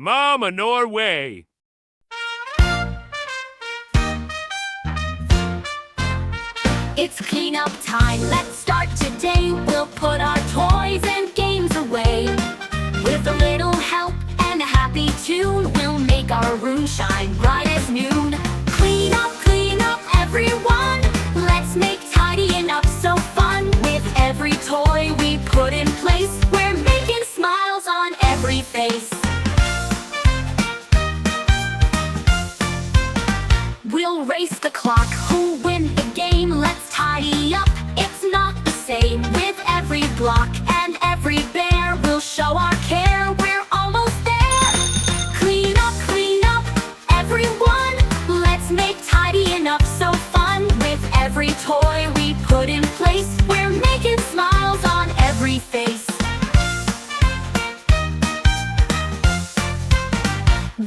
Mama Norway. It's cleanup time, let's start today. We'll put our toys and games away. With a little help and a happy tune, we'll make our room shine bright as noon. Clean up, everyone. Let's make tidying up so fun. With every toy we put in place, we're making smiles on every face. We'll race the clock, who'll win the game? Let's tidy up, it's not the same. With every block and every bear, we'll show our care, we're almost there. Clean up, everyone. Let's make tidying up so fun. With every toy we put in place, we're making smiles on every face.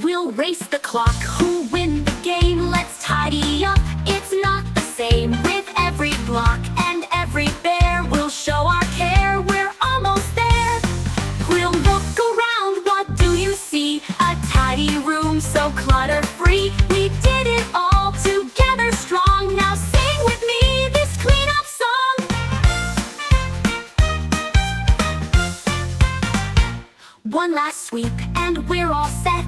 We'll race the clock, who'll win the game? Let's tidy up, it's not the same. With every block and every bear, we'll show our care, we're almost there. We'll look around, what do you see? A tidy room so clutter-free. We did it all together strong. Now sing with me this cleanup song. One last sweep and we're all set.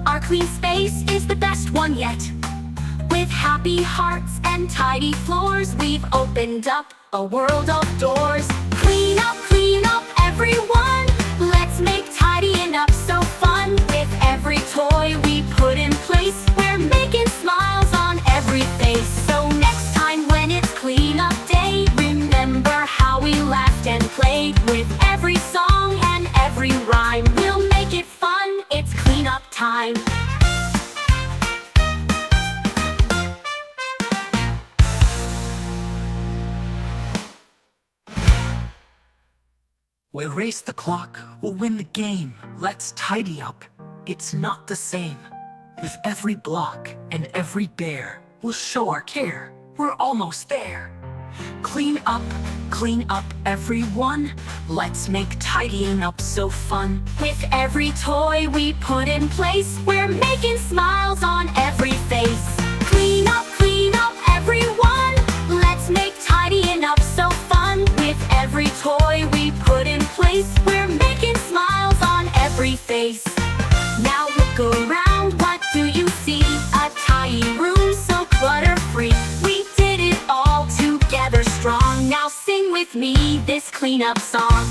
Our clean space is the best one yet. With happy hearts and tidy floors, we've opened up a world of doors. Clean up, everyone. Let's make tidying up so fun. With every toy we put in place, we're making smiles on every face. So next time when it's cleanup day, remember how we laughed and played. With every song and every rhyme, we'll make it fun. It's cleanup time. We'll race the clock, we'll win the game. Let's tidy up, it's not the same. With every block and every bear, we'll show our care, we're almost there. Clean up, everyone. Let's make tidying up so fun. With every toy we put in place, we're making smiles on every face. Clean up, everyone. Let's make tidying up so fun. With every toy we put in place, we're making smiles on every face. Now look around, what do you see? A tidy room so clutter-free. We did it all together strong. Now sing with me this cleanup song.